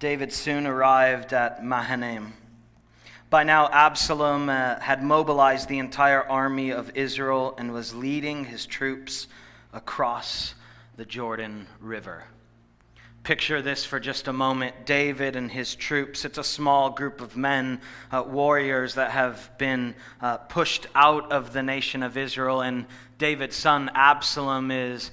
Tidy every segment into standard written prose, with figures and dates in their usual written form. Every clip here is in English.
David soon arrived at Mahanaim. By now, Absalom had mobilized the entire army of Israel and was leading his troops across the Jordan River. Picture this for just a moment. David and his troops, it's a small group of men, warriors that have been pushed out of the nation of Israel, and David's son Absalom is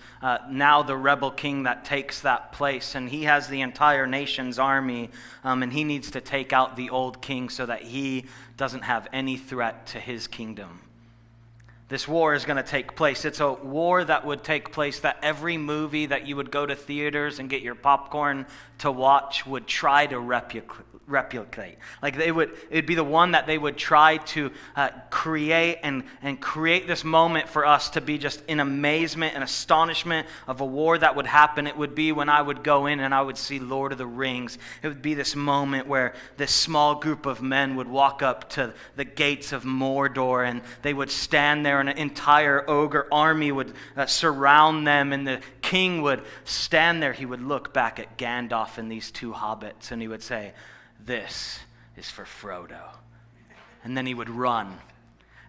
now the rebel king that takes that place, and he has the entire nation's army, and he needs to take out the old king so that he doesn't have any threat to his kingdom. This war is going to take place. It's a war that would take place that every movie that you would go to theaters and get your popcorn to watch would try to replicate. Like it'd be the one that they would try to create and create this moment for us to be just in amazement and astonishment of a war that would happen. It would be when I would go in and I would see Lord of the Rings. It would be this moment where this small group of men would walk up to the gates of Mordor and they would stand there and an entire ogre army would surround them, and the king would stand there. He would look back at Gandalf and these two hobbits and he would say, "This is for Frodo." And then he would run.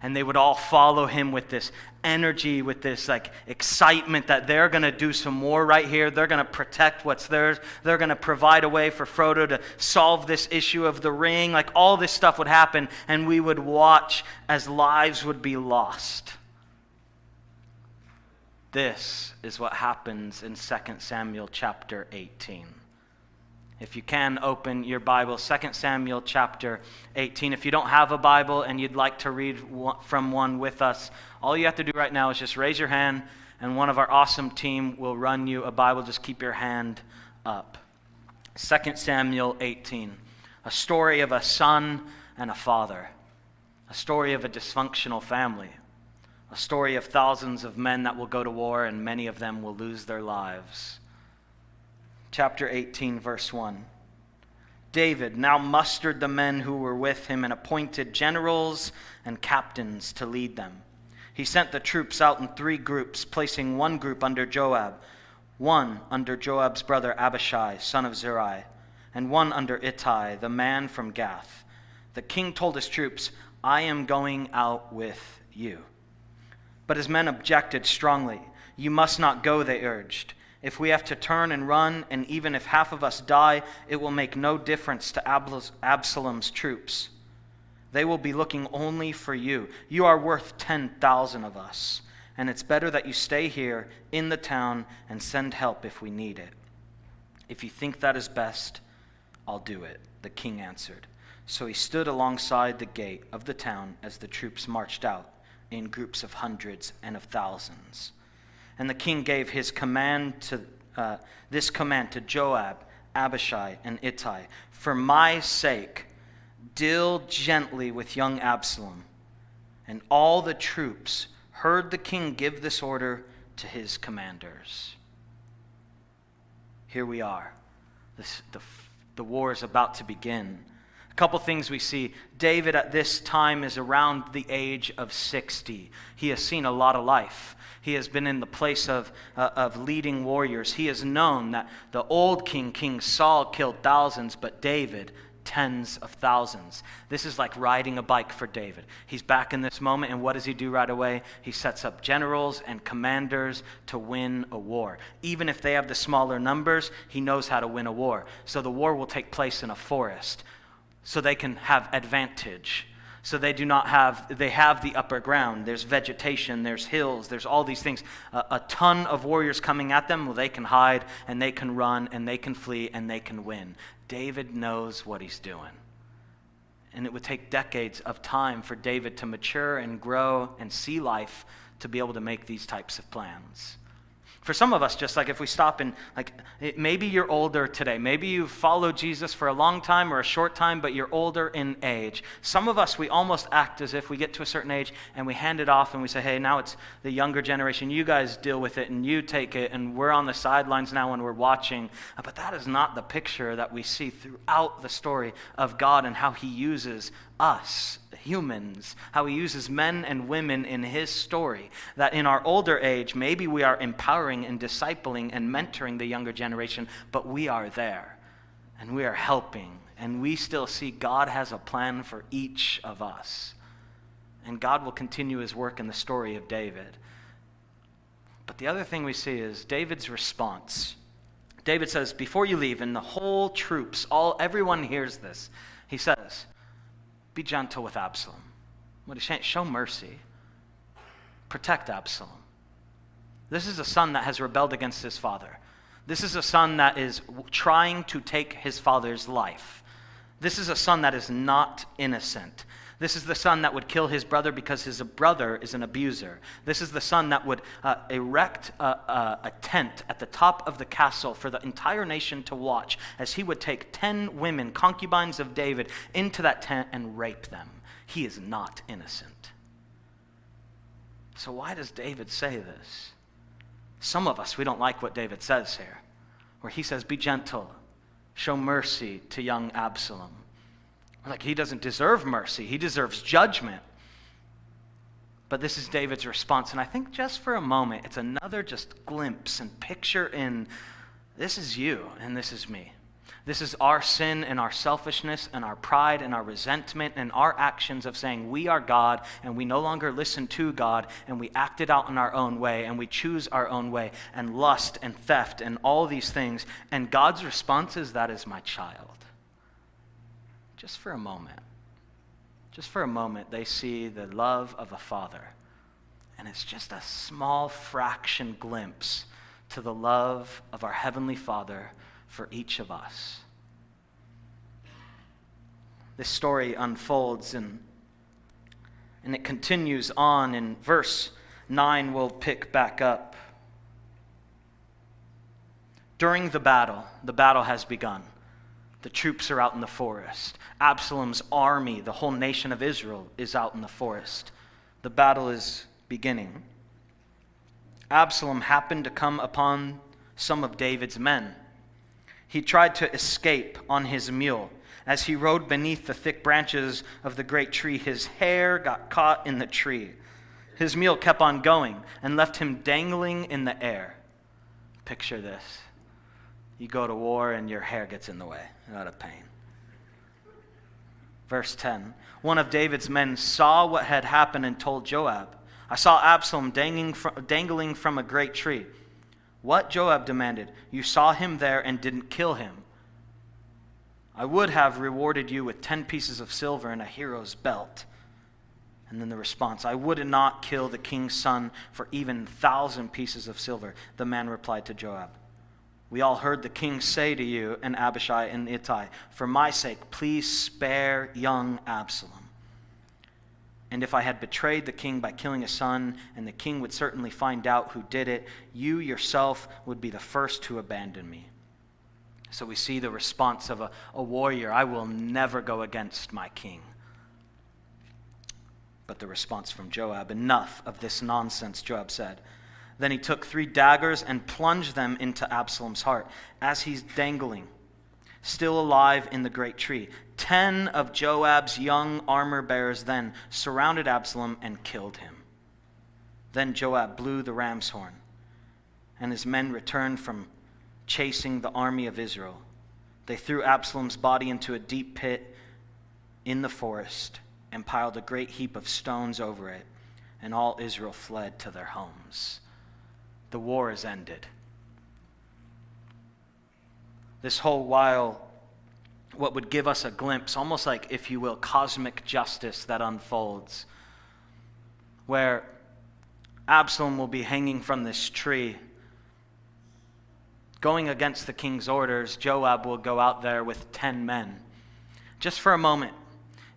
And they would all follow him with this energy, with this excitement that they're going to do some more right here. They're going to protect what's theirs. They're going to provide a way for Frodo to solve this issue of the ring. All this stuff would happen, and we would watch as lives would be lost. This is what happens in 2 Samuel chapter 18. If you can, open your Bible, 2 Samuel chapter 18. If you don't have a Bible and you'd like to read from one with us, all you have to do right now is just raise your hand, and one of our awesome team will run you a Bible. Just keep your hand up. 2 Samuel 18, a story of a son and a father, a story of a dysfunctional family, a story of thousands of men that will go to war, and many of them will lose their lives. Chapter 18, verse 1. David now mustered the men who were with him and appointed generals and captains to lead them. He sent the troops out in 3 groups, placing one group under Joab, one under Joab's brother Abishai, son of Zeruiah, and one under Ittai, the man from Gath. The king told his troops, "I am going out with you." But his men objected strongly. "You must not go," they urged. "If we have to turn and run, and even if half of us die, it will make no difference to Absalom's troops. They will be looking only for you. You are worth 10,000 of us, and it's better that you stay here in the town and send help if we need it." "If you think that is best, I'll do it," the king answered. So he stood alongside the gate of the town as the troops marched out in groups of hundreds and of thousands. And the king gave his command to Joab, Abishai, and Ittai, "For my sake, deal gently with young Absalom." And all the troops heard the king give this order to his commanders. Here we are. The war is about to begin. A couple things we see. David at this time is around the age of 60. He has seen a lot of life. He has been in the place of leading warriors. He has known that the old King Saul, killed thousands, but David, tens of thousands. This is like riding a bike for David. He's back in this moment, and what does he do right away? He sets up generals and commanders to win a war. Even if they have the smaller numbers, he knows how to win a war. So the war will take place in a forest, so they can have advantage. So they have the upper ground. There's vegetation, there's hills, there's all these things. A ton of warriors coming at them, well, they can hide, and they can run, and they can flee, and they can win. David knows what he's doing. And it would take decades of time for David to mature and grow and see life to be able to make these types of plans. For some of us, just if we stop and maybe you're older today. Maybe you've followed Jesus for a long time or a short time, but you're older in age. Some of us, we almost act as if we get to a certain age and we hand it off and we say, "Hey, now it's the younger generation. You guys deal with it and you take it, and we're on the sidelines now and we're watching." But that is not the picture that we see throughout the story of God and how he uses us, humans, how he uses men and women in his story, that in our older age, maybe we are empowering and discipling and mentoring the younger generation, but we are there. and we are helping, and we still see God has a plan for each of us. And God will continue his work in the story of David. But the other thing we see is David's response. David says, before you leave, and the whole troops, everyone hears this, he says, be gentle with Absalom. What he's saying, show mercy. Protect Absalom. This is a son that has rebelled against his father. This is a son that is trying to take his father's life. This is a son that is not innocent. This is the son that would kill his brother because his brother is an abuser. This is the son that would erect a tent at the top of the castle for the entire nation to watch as he would take 10 women, concubines of David, into that tent and rape them. He is not innocent. So why does David say this? Some of us, we don't like what David says here, where he says, be gentle, show mercy to young Absalom. We're like, he doesn't deserve mercy. He deserves judgment. But this is David's response. And I think just for a moment, it's another just glimpse and picture in this is you and this is me. This is our sin and our selfishness and our pride and our resentment and our actions of saying we are God and we no longer listen to God and we act it out in our own way and we choose our own way and lust and theft and all these things. And God's response is, that is my child. Just for a moment, they see the love of a father. And it's just a small fraction glimpse to the love of our Heavenly Father for each of us. This story unfolds and it continues on. In verse 9, we'll pick back up. During the battle has begun. The troops are out in the forest. Absalom's army, the whole nation of Israel, is out in the forest. The battle is beginning. Absalom happened to come upon some of David's men. He tried to escape on his mule. As he rode beneath the thick branches of the great tree, his hair got caught in the tree. His mule kept on going and left him dangling in the air. Picture this. You go to war and your hair gets in the way, out of pain. Verse 10, one of David's men saw what had happened and told Joab, I saw Absalom dangling from a great tree. What? Joab demanded. You saw him there and didn't kill him. I would have rewarded you with 10 pieces of silver and a hero's belt. And then the response, I would not kill the king's son for even 1,000 pieces of silver. The man replied to Joab, we all heard the king say to you and Abishai and Ittai, for my sake, please spare young Absalom. And if I had betrayed the king by killing a son, and the king would certainly find out who did it, you yourself would be the first to abandon me. So we see the response of a warrior, I will never go against my king. But the response from Joab, enough of this nonsense, Joab said. Then he took 3 daggers and plunged them into Absalom's heart as he's dangling, still alive in the great tree. 10 of Joab's young armor-bearers then surrounded Absalom and killed him. Then Joab blew the ram's horn, and his men returned from chasing the army of Israel. They threw Absalom's body into a deep pit in the forest and piled a great heap of stones over it, and all Israel fled to their homes. The war is ended. This whole while, what would give us a glimpse, almost like, if you will, cosmic justice that unfolds, where Absalom will be hanging from this tree, going against the king's orders. Joab will go out there with 10 men. Just for a moment,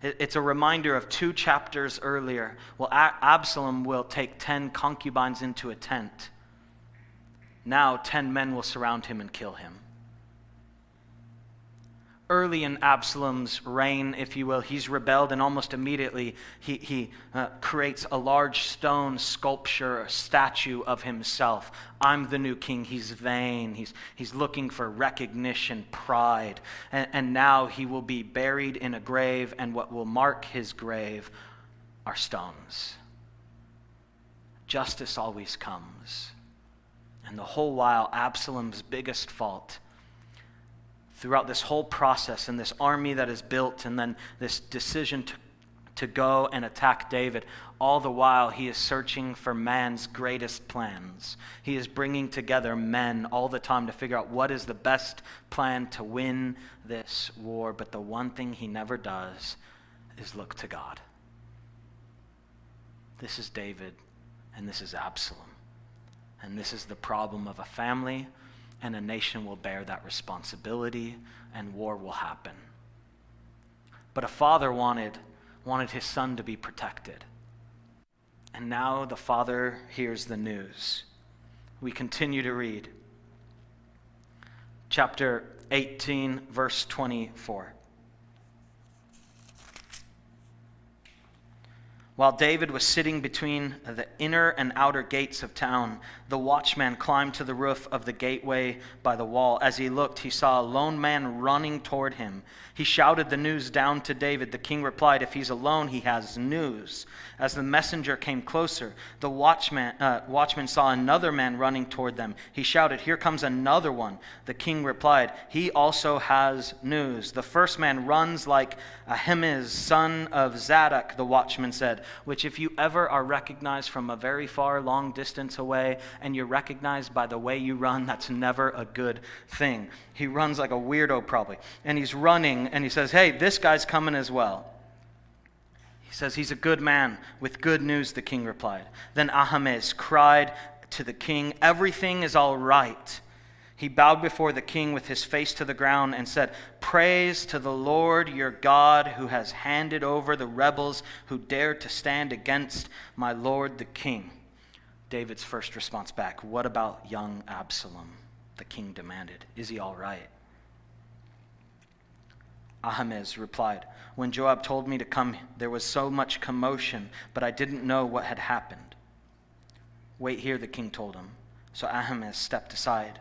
it's a reminder of 2 chapters earlier. Well, Absalom will take 10 concubines into a tent. Now 10 men will surround him and kill him. Early in Absalom's reign, if you will, he's rebelled, and almost immediately he creates a large stone sculpture, a statue of himself. I'm the new king. He's vain. He's looking for recognition, pride. And now he will be buried in a grave, and what will mark his grave are stones. Justice always comes. And the whole while, Absalom's biggest fault, throughout this whole process and this army that is built and then this decision to go and attack David, all the while he is searching for man's greatest plans. He is bringing together men all the time to figure out what is the best plan to win this war. But the one thing he never does is look to God. This is David and this is Absalom. And this is the problem of a family, and a nation will bear that responsibility and war will happen. But a father wanted his son to be protected. And now the father hears the news. We continue to read. Chapter 18, verse 24. While David was sitting between the inner and outer gates of town, the watchman climbed to the roof of the gateway by the wall. As he looked, he saw a lone man running toward him. He shouted the news down to David. The king replied, "If he's alone, he has news." As the messenger came closer, the watchman saw another man running toward them. He shouted, "Here comes another one." The king replied, "He also has news. The first man runs like Ahimaaz, son of Zadok," the watchman said, which if you ever are recognized from a very far, long distance away, and you're recognized by the way you run, that's never a good thing. He runs like a weirdo probably. And he's running, and he says, "Hey, this guy's coming as well." He says, "He's a good man with good news," the king replied. Then Ahimaaz cried to the king, "Everything is all right." He bowed before the king with his face to the ground and said, "Praise to the Lord your God, who has handed over the rebels who dared to stand against my lord the king." David's first response back, "What about young Absalom?" the king demanded. "Is he all right?" Ahimaaz replied, "When Joab told me to come, there was so much commotion, but I didn't know what had happened." "Wait here," the king told him. So Ahimaaz stepped aside.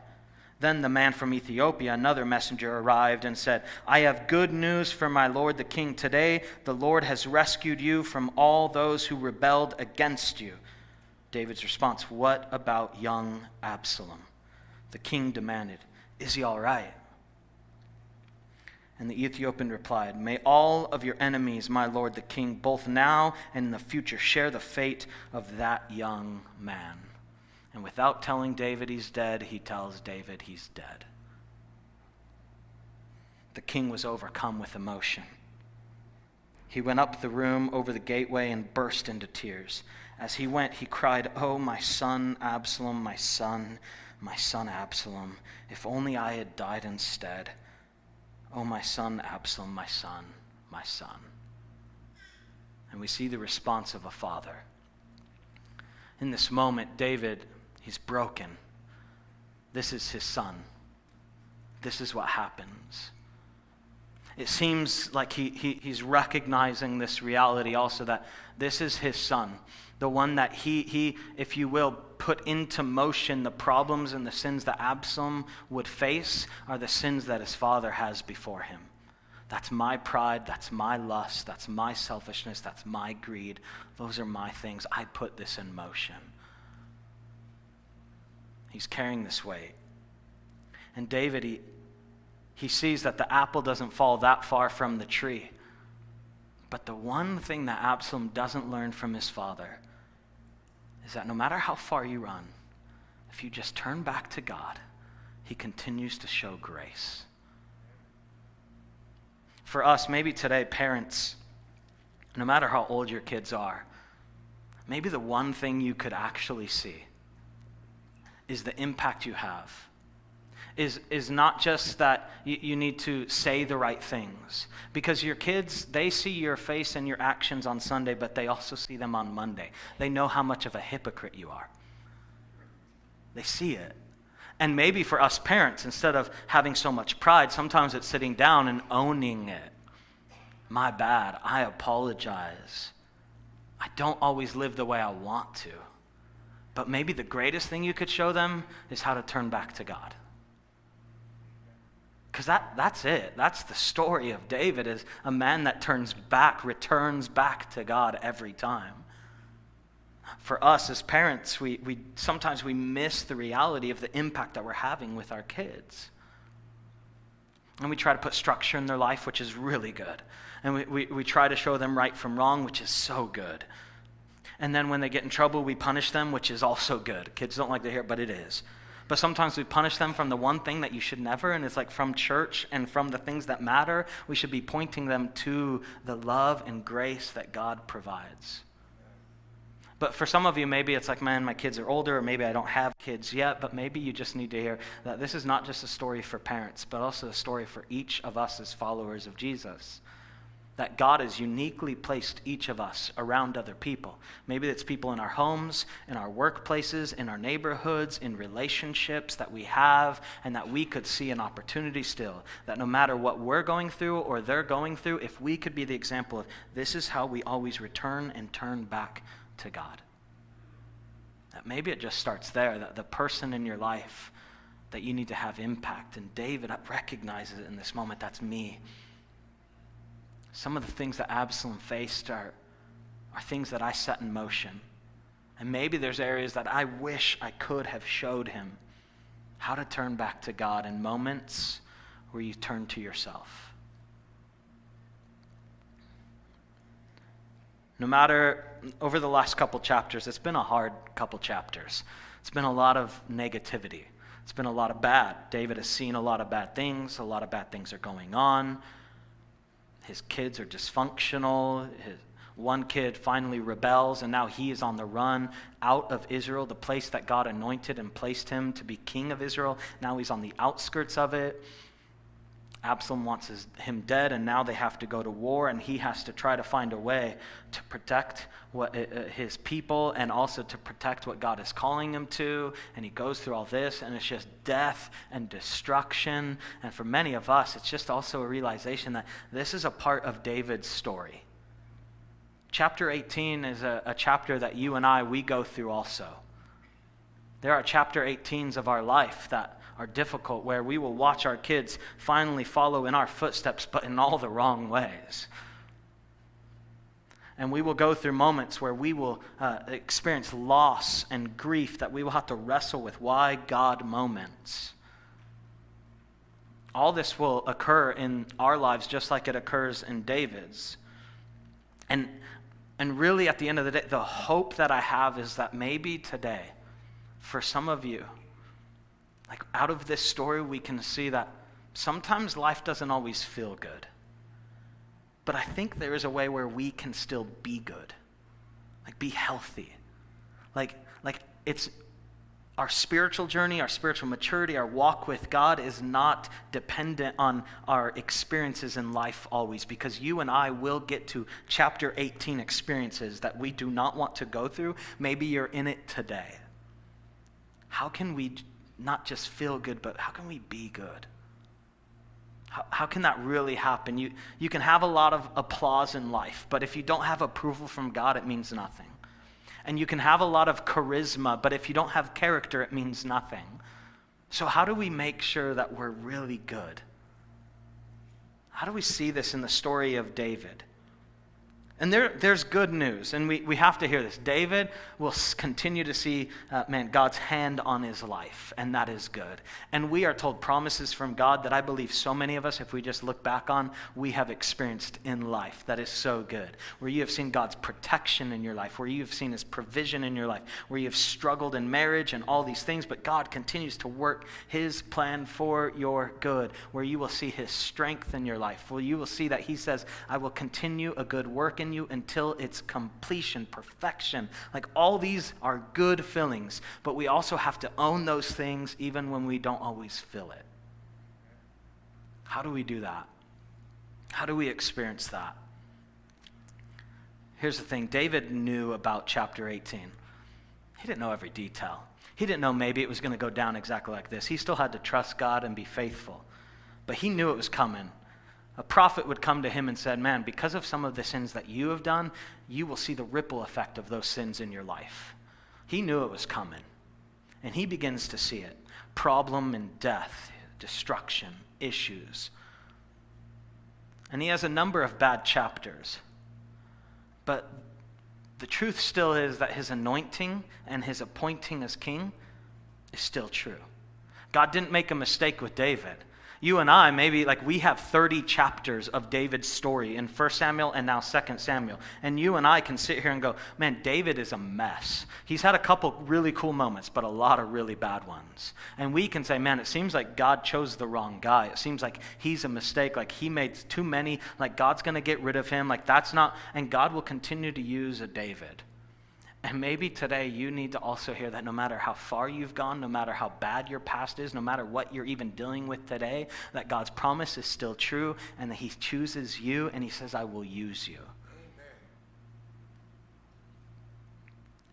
Then the man from Ethiopia, another messenger, arrived and said, "I have good news for my lord the king. Today the Lord has rescued you from all those who rebelled against you." David's response, "What about young Absalom?" The king demanded, "Is he all right?" And the Ethiopian replied, "May all of your enemies, my lord the king, both now and in the future, share the fate of that young man." And without telling David he's dead, he tells David he's dead. The king was overcome with emotion. He went up the room over the gateway and burst into tears. As he went, he cried, "Oh, my son Absalom, my son Absalom, if only I had died instead. Oh, my son Absalom, my son, my son." And we see the response of a father. In this moment, David, he's broken. This is his son. This is what happens. It seems like he's recognizing this reality also, that this is his son, the one that he, if you will, put into motion. The problems and the sins that Absalom would face are the sins that his father has before him. That's my pride, that's my lust, that's my selfishness, that's my greed. Those are my things. I put this in motion. He's carrying this weight. And David, he sees that the apple doesn't fall that far from the tree. But the one thing that Absalom doesn't learn from his father is that no matter how far you run, if you just turn back to God, he continues to show grace. For us, maybe today, parents, no matter how old your kids are, maybe the one thing you could actually see is the impact you have. Is not just that you need to say the right things. Because your kids, they see your face and your actions on Sunday, but they also see them on Monday. They know how much of a hypocrite you are. They see it. And maybe for us parents, instead of having so much pride, sometimes it's sitting down and owning it. My bad, I apologize. I don't always live the way I want to. But maybe the greatest thing you could show them is how to turn back to God. Because that's it. That's the story of David, is a man that returns back to God every time. For us as parents, we sometimes we miss the reality of the impact that we're having with our kids. And we try to put structure in their life, which is really good. And we try to show them right from wrong, which is so good. And then when they get in trouble, we punish them, which is also good. Kids don't like to hear it, but it is. But sometimes we punish them from the one thing that you should never, and it's like from church and from the things that matter. We should be pointing them to the love and grace that God provides. But for some of you, maybe it's like, man, my kids are older, or maybe I don't have kids yet, but maybe you just need to hear that this is not just a story for parents, but also a story for each of us as followers of Jesus. That God has uniquely placed each of us around other people. Maybe it's people in our homes, in our workplaces, in our neighborhoods, in relationships that we have, and that we could see an opportunity still. That no matter what we're going through or they're going through, if we could be the example of this is how we always return and turn back to God. That maybe it just starts there, that the person in your life that you need to have impact. And David recognizes it in this moment, that's me. Some of the things that Absalom faced are things that I set in motion. And maybe there's areas that I wish I could have showed him how to turn back to God in moments where you turn to yourself. No matter, over the last couple chapters, it's been a hard couple chapters. It's been a lot of negativity. It's been a lot of bad. David has seen a lot of bad things. A lot of bad things are going on. His kids are dysfunctional. One kid finally rebels, and now he is on the run out of Israel, the place that God anointed and placed him to be king of Israel. Now he's on the outskirts of it. Absalom wants him dead, and now they have to go to war, and he has to try to find a way to protect his people and also to protect what God is calling him to. And he goes through all this, and it's just death and destruction. And for many of us, it's just also a realization that this is a part of David's story. Chapter 18 is a chapter that you and we go through also. There are chapter 18s of our life that are difficult, where we will watch our kids finally follow in our footsteps, but in all the wrong ways. And we will go through moments where we will experience loss and grief that we will have to wrestle with why God moments. All this will occur in our lives just like it occurs in David's. And really at the end of the day, the hope that I have is that maybe today, for some of you, like out of this story, we can see that sometimes life doesn't always feel good. But I think there is a way where we can still be good, like be healthy. Like it's our spiritual journey, our spiritual maturity, our walk with God is not dependent on our experiences in life always, because you and I will get to chapter 18 experiences that we do not want to go through. Maybe you're in it today. How can we not just feel good, but how can we be good? How can that really happen? You can have a lot of applause in life, but if you don't have approval from God, it means nothing. And you can have a lot of charisma, but if you don't have character, it means nothing. So how do we make sure that we're really good? How do we see this in the story of David? And there's good news, and we have to hear this. David will continue to see, God's hand on his life, and that is good. And we are told promises from God that I believe so many of us, if we just look back on, we have experienced in life. That is so good. Where you have seen God's protection in your life, where you have seen his provision in your life, where you have struggled in marriage and all these things, but God continues to work his plan for your good, where you will see his strength in your life, where you will see that he says, I will continue a good work in you until its completion, perfection. Like all these are good feelings, but we also have to own those things even when we don't always feel it. How do we do that? How do we experience that? Here's the thing. David knew about chapter 18. He didn't know every detail. He didn't know maybe it was going to go down exactly like this. He still had to trust God and be faithful. But he knew it was coming. A prophet would come to him and said, man, because of some of the sins that you have done, you will see the ripple effect of those sins in your life. He knew it was coming. And he begins to see it. Problem and death, destruction, issues. And he has a number of bad chapters. But the truth still is that his anointing and his appointing as king is still true. God didn't make a mistake with David. You and I, maybe like we have 30 chapters of David's story in 1 Samuel and now 2 Samuel. And you and I can sit here and go, man, David is a mess. He's had a couple really cool moments, but a lot of really bad ones. And we can say, man, it seems like God chose the wrong guy. It seems like he's a mistake, like he made too many, like God's going to get rid of him, like that's not, and God will continue to use a David. And maybe today you need to also hear that no matter how far you've gone, no matter how bad your past is, no matter what you're even dealing with today, that God's promise is still true and that he chooses you and he says, I will use you. Amen.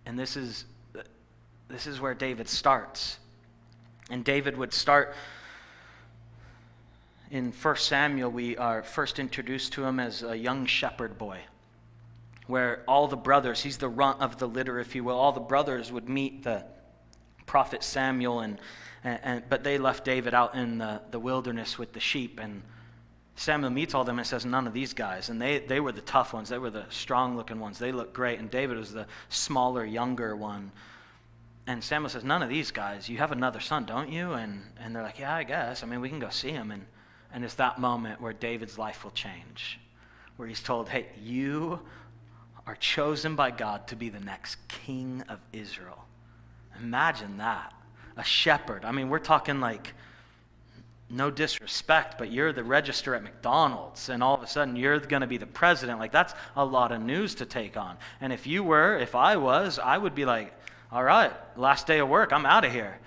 And this is where David starts. And David would start in 1 Samuel. We are first introduced to him as a young shepherd boy, where all the brothers, he's the runt of the litter, if you will, all the brothers would meet the prophet Samuel, but they left David out in the wilderness with the sheep, and Samuel meets all of them and says, none of these guys, and they were the tough ones, they were the strong-looking ones, they looked great, and David was the smaller, younger one, and Samuel says, none of these guys, you have another son, don't you? And they're like, yeah, I guess, I mean, we can go see him, and it's that moment where David's life will change, where he's told, hey, you are chosen by God to be the next king of Israel. Imagine that. A shepherd. I mean, we're talking like, no disrespect, but you're the register at McDonald's, and all of a sudden you're going to be the president. Like, that's a lot of news to take on. And if I was, I would be like, all right, last day of work, I'm out of here.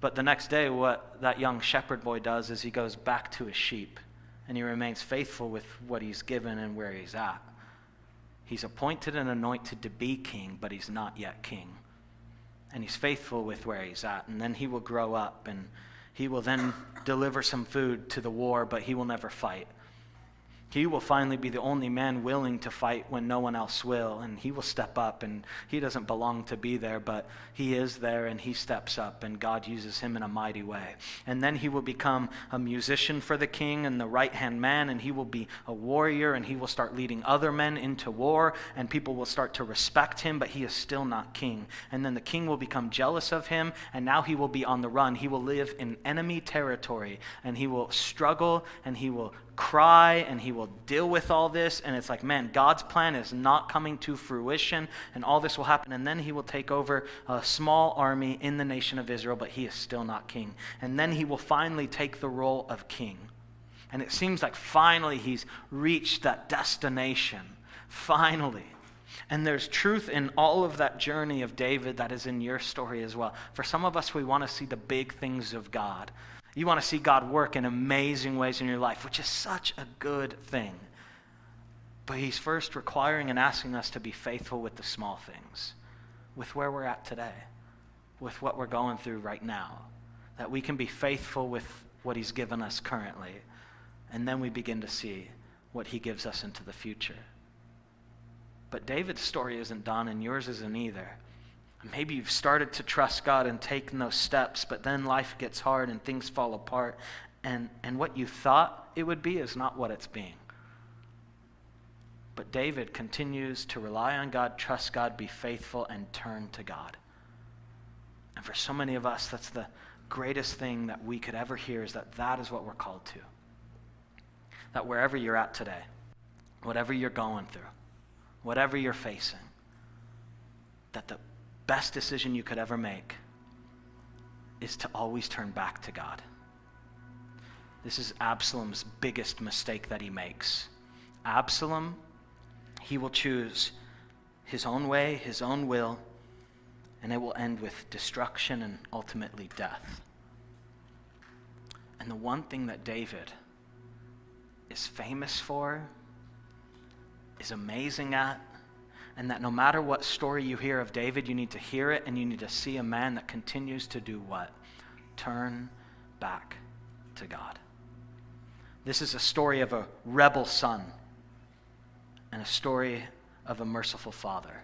But the next day, what that young shepherd boy does is he goes back to his sheep, and he remains faithful with what he's given and where he's at. He's appointed and anointed to be king, but he's not yet king. And he's faithful with where he's at. And then he will grow up, and he will then deliver some food to the war, but he will never fight. He will finally be the only man willing to fight when no one else will, and he will step up, and he doesn't belong to be there, but he is there, and he steps up, and God uses him in a mighty way. And then he will become a musician for the king and the right-hand man, and he will be a warrior, and he will start leading other men into war, and people will start to respect him, but he is still not king. And then the king will become jealous of him, and now he will be on the run. He will live in enemy territory, and he will struggle, and he will cry, and he will deal with all this, and it's like, man, God's plan is not coming to fruition, and all this will happen, and then he will take over a small army in the nation of Israel, but he is still not king. And then he will finally take the role of king, and it seems like finally he's reached that destination, finally. And there's truth in all of that journey of David that is in your story as well. For some of us, we want to see the big things of God. You want to see God work in amazing ways in your life, which is such a good thing. But he's first requiring and asking us to be faithful with the small things, with where we're at today, with what we're going through right now, that we can be faithful with what he's given us currently, and then we begin to see what he gives us into the future. But David's story isn't done, and yours isn't either. Maybe you've started to trust God and taken those steps, but then life gets hard and things fall apart, and what you thought it would be is not what it's being. But David continues to rely on God, trust God, be faithful, and turn to God. And for so many of us, that's the greatest thing that we could ever hear, is that is what we're called to. That wherever you're at today, whatever you're going through, whatever you're facing, that the best decision you could ever make is to always turn back to God. This is Absalom's biggest mistake that he makes. Absalom, he will choose his own way, his own will, and it will end with destruction and ultimately death. And the one thing that David is famous for, is amazing at, and that no matter what story you hear of David, you need to hear it and you need to see a man that continues to do what? Turn back to God. This is a story of a rebel son and a story of a merciful father.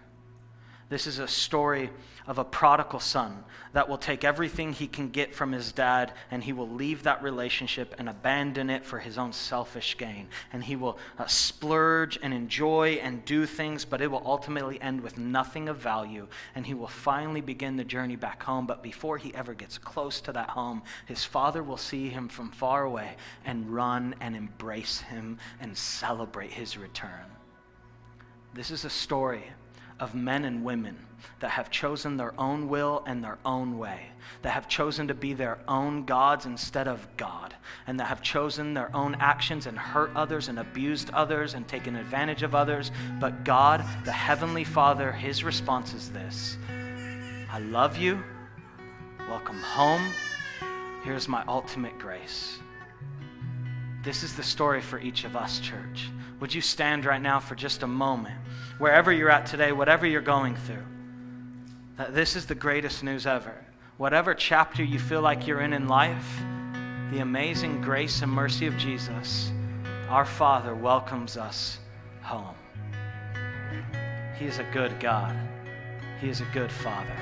This is a story of a prodigal son that will take everything he can get from his dad, and he will leave that relationship and abandon it for his own selfish gain. And he will splurge and enjoy and do things, but it will ultimately end with nothing of value. And he will finally begin the journey back home. But before he ever gets close to that home, his father will see him from far away and run and embrace him and celebrate his return. This is a story of men and women that have chosen their own will and their own way, that have chosen to be their own gods instead of God, and that have chosen their own actions and hurt others and abused others and taken advantage of others. But God, the Heavenly Father, his response is this: I love you, welcome home, here's my ultimate grace. This is the story for each of us, church. Would you stand right now for just a moment, wherever you're at today, whatever you're going through, that this is the greatest news ever. Whatever chapter you feel like you're in life, the amazing grace and mercy of Jesus, our Father, welcomes us home. He is a good God. He is a good Father.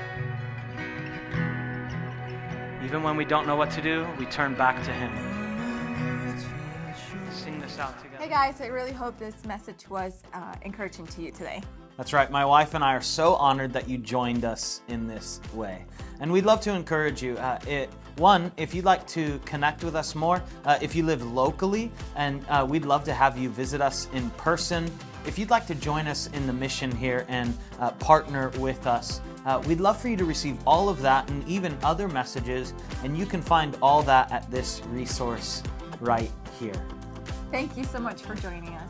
Even when we don't know what to do, we turn back to Him. Sing this out together. Hey guys, I really hope this message was encouraging to you today. That's right. My wife and I are so honored that you joined us in this way. And we'd love to encourage you. One, if you'd like to connect with us more, if you live locally, and we'd love to have you visit us in person. If you'd like to join us in the mission here and partner with us, we'd love for you to receive all of that and even other messages. And you can find all that at this resource right here. Thank you so much for joining us.